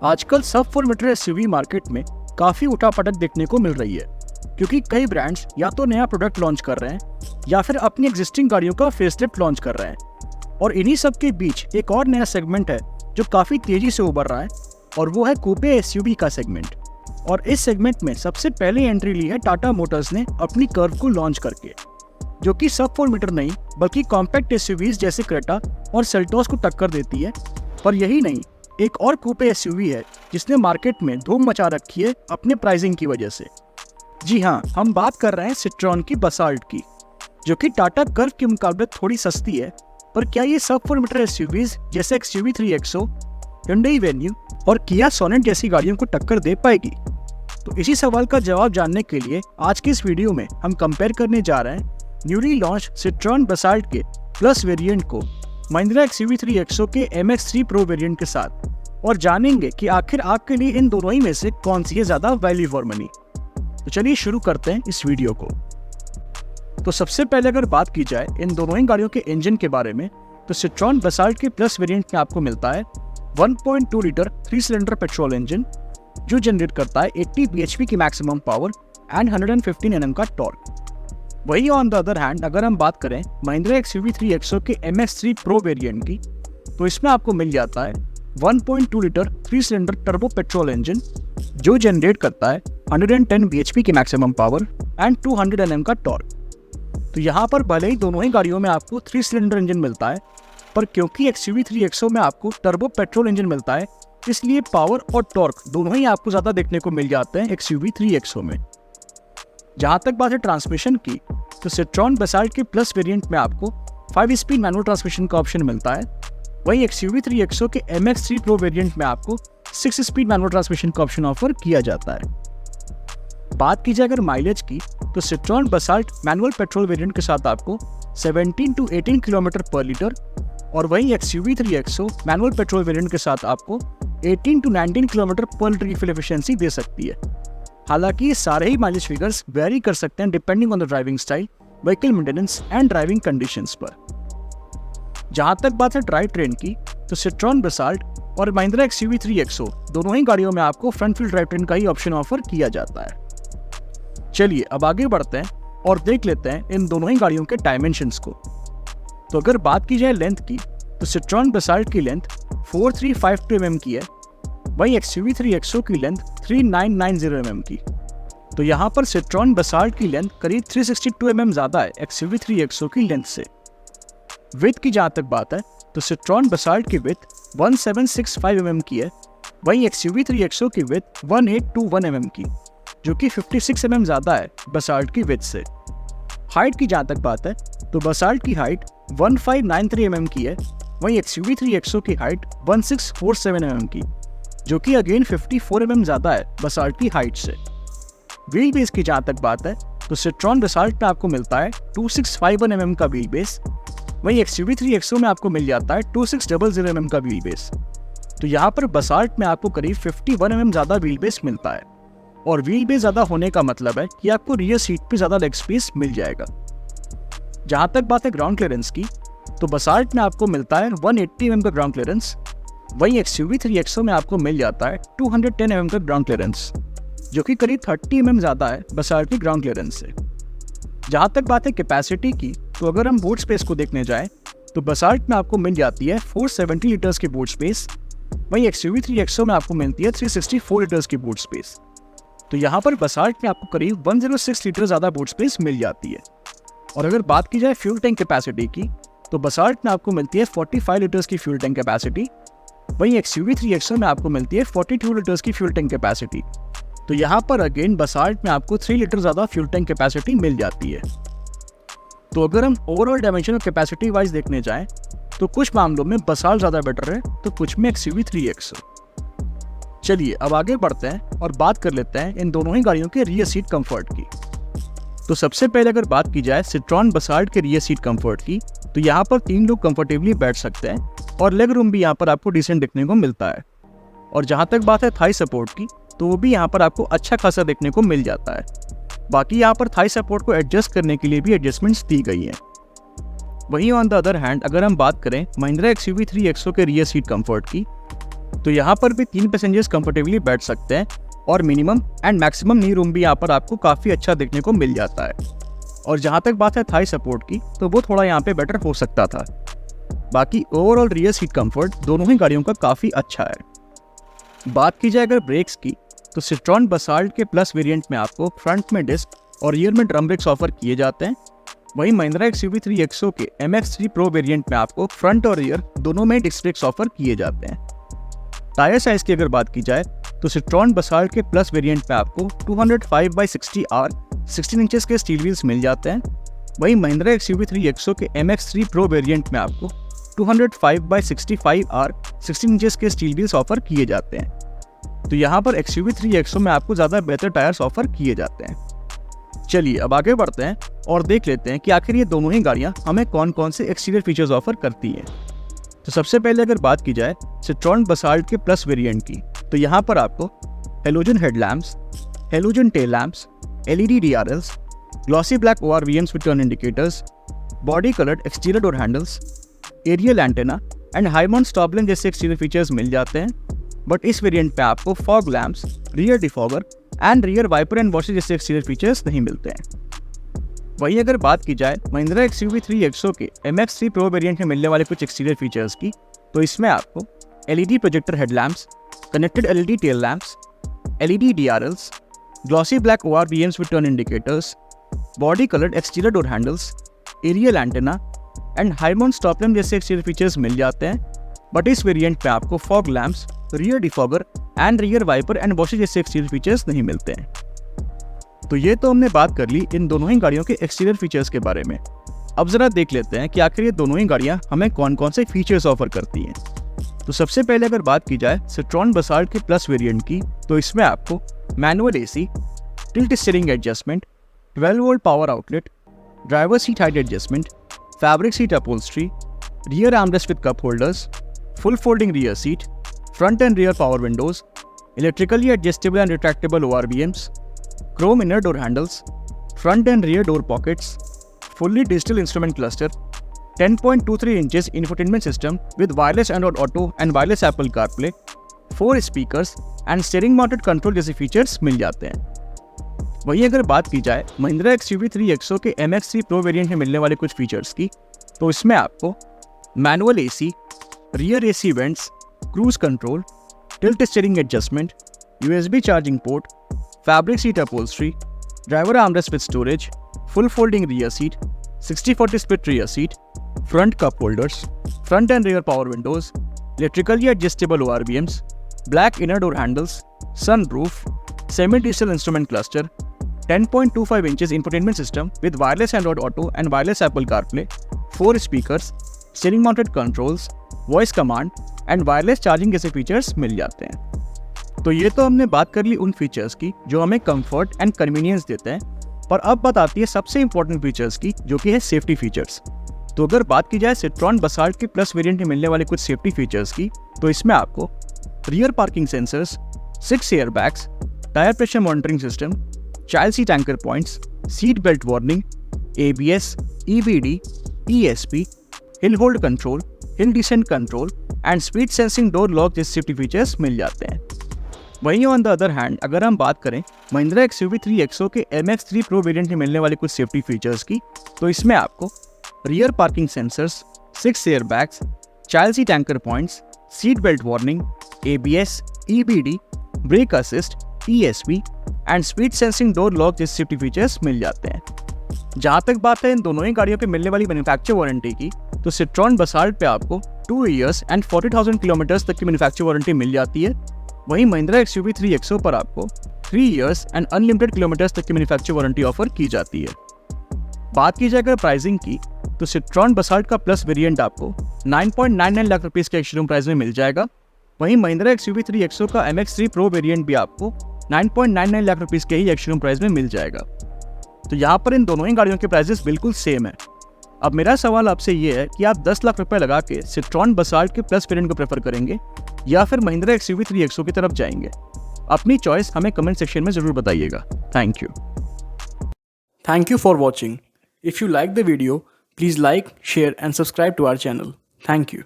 आजकल सब 4 metre SUV market में काफ़ी उठापटक देखने को मिल रही है, क्योंकि कई ब्रांड्स या तो नया प्रोडक्ट लॉन्च कर रहे हैं या फिर अपनी एग्जिस्टिंग गाड़ियों का फेसलिफ्ट लॉन्च कर रहे हैं। और इन्हीं सब के बीच एक और नया सेगमेंट है जो काफ़ी तेज़ी से उभर रहा है, और वो है कूपे एसयूवी का सेगमेंट। और इस सेगमेंट में सबसे पहले एंट्री ली है टाटा मोटर्स ने अपनी कर्व को लॉन्च करके, जो कि सब 4 मीटर नहीं बल्कि कॉम्पैक्ट एसयूवीज जैसे क्रेटा और सेल्टोस को टक्कर देती है। पर यही नहीं, एक और कूपे एसयूवी है जिसने मार्केट में धूम मचा रखी है अपने प्राइसिंग की वजह से। जी हाँ, हम बात कर रहे हैं सिट्रॉन की बसाल्ट की, जो कि टाटा कर्व के मुकाबले थोड़ी सस्ती है। पर क्या ये सब 4 मीटर एसयूवीज जैसे एक्सयूवी 3XO, Hyundai Venue और किया सोनेट जैसी गाड़ियों को टक्कर दे पाएगी? तो इसी सवाल का जवाब जानने के लिए आज की इस वीडियो में हम कंपेयर करने जा रहे हैं न्यूली लॉन्च सिट्रॉन बसाल्ट के प्लस वेरिएंट को महिंद्रा एक्सयूवी 3XO के MX3 प्रो वेरिएंट के साथ, और जानेंगे कि आखिर आपके लिए इन दोनों ही में से कौन सी है ज्यादा वैल्यू फॉर मनी। तो चलिए शुरू करते हैं इस वीडियो को। तो सबसे पहले अगर बात की जाए इन दोनों ही गाड़ियों के इंजन के बारे में, तो सिट्रॉन बसाल्ट के प्लस वेरिएंट में आपको मिलता है 1.2 लीटर 3 सिलेंडर पेट्रोल इंजन, जो जनरेट करता है 80 bhp की मैक्सिमम पावर एंड 115 Nm का टॉर्क। वही ऑन द अदर हैंड अगर हम बात करें महिंद्रा एक्सयूवी 3XO के MX3 प्रो वेरिएंट की, तो इसमें आपको मिल जाता है 1.2 litre 3 cylinder turbo petrol engine, जो जनरेट करता है 110 bhp की मैक्सिमम पावर एंड 200 Nm का टॉर्क। तो यहाँ पर भले ही दोनों ही गाड़ियों में आपको 3 सिलेंडर इंजन मिलता है, पर क्योंकि एक्सयूवी 3XO में आपको टर्बो पेट्रोल इंजन मिलता है, इसलिए पावर और टॉर्क दोनों ही आपको ज़्यादा देखने को मिल जाते हैं एक्सयूवी 3XO में। जहाँ तक बात है ट्रांसमिशन की, तो सिट्रॉन बसाल्ट के प्लस वेरिएंट में आपको 5 स्पीड मैनुअल ट्रांसमिशन का ऑप्शन मिलता है। वहीं एक्सयूवी 3XO के MX3 प्रो वेरिएंट में आपको 6 स्पीड मैनुअल ट्रांसमिशन का ऑप्शन ऑफर किया जाता है। बात की जाए अगर माइलेज की, तो citron basalt manual petrol variant के साथ आपको 17 to 18 किलोमीटर पर लीटर, और वहीं XUV 3XO manual petrol variant के साथ आपको 18 to 19 किलोमीटर पर लीटर की फ्यूल एफिशिएंसी दे सकती है। हालांकि ये सारे ही माइलेज फिगर्स वेरी कर सकते हैं depending on the driving style, vehicle maintenance and driving conditions पर। जहां तक बात है ड्राइव ट्रेन की, तो सिट्रॉन बसाल्ट और महिंद्रा एक्सयूवी 3XO दोनों ही गाड़ियों में आपको फ्रंट व्हील ड्राइव ट्रेन का ही ऑप्शन ऑफर किया जाता है। चलिए अब आगे बढ़ते हैं और देख लेते हैं इन दोनों ही गाड़ियों के डायमेंशंस को। तो अगर बात की जाए लेंथ की, तो सिट्रॉन बसाल्ट की लेंथ 4352 mm की है, वहीं एक्सयूवी 3XO की लेंथ 3990 mm की। तो यहाँ पर सिट्रॉन बसाल्ट की लेंथ करीब 362 mm ज़्यादा है एक्सयूवी 3XO की लेंथ से। विड्थ की जहाँ तक बात है, तो सिट्रॉन बसाल्ट की विड्थ 1765 mm की है, वहीं एक्सयूवी 3XO की विड्थ 1821 mm की, जो कि 56 mm ज़्यादा है बसाल्ट की विड्थ से। हाइट की जहाँ तक बात है, तो बसाल्ट की हाइट 1593 mm की है, वहीं एक्सयूवी 3XO की हाइट 1647 mm की, जो कि अगेन 54 mm ज़्यादा है बसाल्ट की हाइट से। व्हील बेस की जहाँ तक बात है, तो सिट्रॉन बसाल्ट में आपको मिलता है 2651 mm का व्हील बेस, वहीं एक्सयूवी 3XO में आपको मिल जाता है 2600 mm का व्हील बेस। तो यहाँ पर बसाल्ट में आपको करीब 51 mm ज़्यादा व्हील बेस मिलता है, और व्हील बेस ज़्यादा होने का मतलब है कि आपको रियर सीट पे ज़्यादा लेग स्पेस मिल जाएगा। जहाँ तक बात है ग्राउंड क्लियरेंस की, तो बसाल्ट में आपको मिलता है 180 mm का ग्राउंड क्लियरेंस, वहीं एक्सयूवी 3XO में आपको मिल जाता है 210 mm का ग्राउंड क्लियरेंस, जो कि करीब 30 mm ज़्यादा है बसाल्ट की ग्राउंड क्लियरेंस से। जहाँ तक बात है कैपेसिटी की, तो अगर हम बूट स्पेस को देखने जाएं, तो बसाल्ट में आपको मिल जाती है 470 लीटर्स की बूट स्पेस, वहीं एक्सयूवी 3XO में आपको मिलती है 364 लीटर्स की बूट स्पेस। तो यहाँ पर बसाल्ट में आपको करीब 106 लीटर ज़्यादा बूट स्पेस मिल जाती है। और अगर बात की जाए फ्यूल टैंक कैपेसिटी की, तो बसाल्ट में आपको मिलती है 45 लीटर्स की फ्यूल टैंक कैपेसिटी, वहीं एक्सयूवी 3XO में आपको मिलती है 42 लीटर्स की फ्यूल टैंक कैपेसिटी। तो यहाँ पर अगेन बसाल्ट में आपको 3 लीटर ज़्यादा फ्यूल टैंक कैपेसिटी मिल जाती है। तो अगर हम ओवरऑल डायमेंशन और कैपेसिटी वाइज देखने जाएं, तो कुछ मामलों में बसाल्ट ज़्यादा बेटर है, तो कुछ में एक्सयूवी 3XO। चलिए अब आगे बढ़ते हैं और बात कर लेते हैं इन दोनों ही गाड़ियों के रियर सीट कंफर्ट की। तो सबसे पहले अगर बात की जाए सिट्रॉन बसाल्ट के रियर सीट कंफर्ट की, तो यहाँ पर 3 लोग कंफर्टेबली बैठ सकते हैं, और लेग रूम भी यहाँ पर आपको डिसेंट देखने को मिलता है। और जहाँ तक बात है थाई सपोर्ट की, तो वो भी यहाँ पर आपको अच्छा खासा देखने को मिल जाता है। बाकी यहाँ पर थाई सपोर्ट को एडजस्ट करने के लिए भी एडजस्टमेंट्स दी गई हैं। वहीं ऑन द अदर हैंड अगर हम बात करें महिंद्रा एक्सयूवी 3XO के रियर सीट कंफर्ट की, तो यहाँ पर भी 3 पैसेंजर्स कंफर्टेबली बैठ सकते हैं और minimum and maximum knee room भी यहाँ पर आपको काफ़ी अच्छा देखने को मिल जाता है। और जहाँ तक बात है थाई सपोर्ट की, तो वो थोड़ा यहाँ पे बेटर हो सकता था। बाकी ओवरऑल रियर सीट कंफर्ट दोनों ही गाड़ियों का काफ़ी अच्छा है। बात की जाए अगर ब्रेक्स की, तो सिट्रॉन बसाल्ट के प्लस वेरिएंट में आपको फ्रंट में डिस्क और रियर में ड्रम ब्रेक्स ऑफर किए जाते हैं। वहीं महिंद्रा XUV3 XO के MX3 Pro वेरिएंट में आपको फ्रंट और रियर दोनों में डिस्क ब्रेक्स ऑफर किए जाते हैं। टायर साइज की अगर बात की जाए, तो सिट्रॉन बसाल्ट के प्लस वेरिएंट में आपको 205/60R 16 इंचेस के स्टील व्हील्स मिल जाते हैं। वहीं महिंद्रा XUV3 XO के MX3 Pro वेरिएंट में आपको 205/65R 16 इंचेस के स्टील व्हील्स ऑफर किए जाते हैं। तो यहाँ पर XUV3 XO में आपको ज़्यादा बेहतर टायर्स ऑफर किए जाते हैं। चलिए अब आगे बढ़ते हैं और देख लेते हैं कि आखिर ये दोनों ही गाड़ियाँ हमें कौन कौन से एक्सटीरियर फीचर्स ऑफर करती हैं। तो सबसे पहले अगर बात की जाए सिट्रॉन बसाल्ट के प्लस वेरिएंट की, तो यहाँ पर आपको halogen headlamps, halogen tail lamps, LED DRLs, glossy black ORVMs with turn indicators, body coloured exterior door handles, aerial antenna and high mount stop lamp जैसे एक्सटीरियर फीचर्स मिल जाते हैं। बट इस वेरिएंट पे आपको fog lamps, rear defogger and rear wiper and washer जैसे exterior features नहीं मिलते हैं। वहीं अगर बात की जाए महिंद्रा XUV3 XO के MX3 Pro वेरिएंट में मिलने वाले कुछ एक्सटीरियर फीचर्स की, तो इसमें आपको LED projector headlamps, connected LED tail lamps, LED DRLs, glossy black ORVMs with turn indicators, body coloured exterior door handles, aerial antenna and high mount stop lamp जैसे exterior features मिल जाते हैं। But इस variant पे आपको fog lamps, rear defogger and rear wiper and washer जैसे exterior features नहीं मिलते हैं। तो ये तो हमने बात कर ली इन दोनों ही गाड़ियों के एक्सटीरियर फीचर्स के बारे में। अब जरा देख लेते हैं कि आखिर ये दोनों ही गाड़ियाँ हमें कौन कौन से फीचर्स ऑफर करती हैं। तो सबसे पहले अगर बात की जाए सिट्रॉन बसाल्ट के प्लस वेरिएंट की, तो इसमें आपको manual AC, tilt steering adjustment, 12 volt power outlet, driver seat height adjustment, fabric seat upholstery, rear armrest with cup holders, full folding rear seat, front end rear power Windows, electrically adjustable and retractable ORVMs, chrome inner door handles, front and rear door pockets, fully digital instrument cluster, 10.23 inches infotainment system with wireless Android Auto and wireless Apple CarPlay, 4 speakers and steering mounted control जैसे features मिल जाते हैं। वहीं अगर बात की जाए Mahindra XUV3 XO के MX3 Pro वेरिएंट में मिलने वाले कुछ फीचर्स की, तो इसमें आपको manual AC, rear AC vents, cruise control, tilt steering adjustment, USB charging port, fabric seat upholstery, driver armrest with storage, full folding rear seat, 60/40 split rear seat, front cup holders, front end rear power Windows, electrically adjustable ORVMs, black inner door handles, sunroof, semi digital instrument cluster, 10.25 inches infotainment system with wireless Android Auto and wireless Apple CarPlay, 4 speakers, steering mounted controls, voice command and wireless charging जैसे features मिल जाते हैं। तो ये तो हमने बात कर ली उन फीचर्स की जो हमें कंफर्ट एंड कन्वीनियंस देते हैं, पर अब बात आती है सबसे इंपॉर्टेंट फीचर्स की, जो कि है सेफ्टी फीचर्स। तो अगर बात की जाए सिट्रॉन बसाल्ट के प्लस वेरिएंट में मिलने वाले कुछ सेफ्टी फीचर्स की, तो इसमें आपको rear parking sensors, 6 air bags, tyre pressure monitoring system, child seat anchor points, seat belt warning, ABS, EBD, ESP, hill hold control, hill descent control and speed sensing door lock जैसे safety features मिल जाते हैं। वहीं on the other hand अगर हम बात करें Mahindra XUV3 XO के MX3 Pro वेरिएंट में मिलने वाले कुछ सेफ्टी फीचर्स की, तो इसमें आपको rear parking sensors, 6 air bags, child seat anchor points, seat belt warning, ABS, EBD, brake assist, ESP and speed sensing door lock जैसे सेफ्टी फीचर्स मिल जाते हैं। जहाँ तक बात है इन दोनों ही गाड़ियों पे मिलने वाली मैन्युफैक्चर वारंटी की, तो सिट्रॉन बसाल्ट पे आपको 2 years एंड 40,000 किलोमीटर्स तक की मैन्युफैक्चर वारंटी मिल जाती है। वहीं महिंद्रा XUV3 XO पर आपको 3 years एंड अनलिमिटेड किलोमीटर्स तक की मैन्युफैक्चर वारंटी ऑफर की जाती है। बात की जाए अगर प्राइसिंग की, तो सिट्रॉन बसाल्ट का प्लस वेरिएंट आपको 9.99 लाख रुपीज़ के एक्स-शोरूम प्राइस में मिल जाएगा। वहीं महिंद्रा XUV3 XO का MX3 Pro वेरिएंट भी आपको 9.99 लाख रुपीज़ के ही एक्स-शोरूम प्राइस में मिल जाएगा। तो यहाँ पर इन दोनों ही गाड़ियों के प्राइसेस बिल्कुल सेम है। अब मेरा सवाल आपसे ये है कि आप 10 लाख रुपए लगा के सिट्रॉन बसाल्ट के प्लस वेरिएंट को प्रेफर करेंगे या फिर महिंद्रा XUV3 XO की तरफ जाएंगे? अपनी चॉइस हमें कमेंट सेक्शन में जरूर बताइएगा। Thank you for watching. If you like the video, please like, share and subscribe to our channel. Thank you.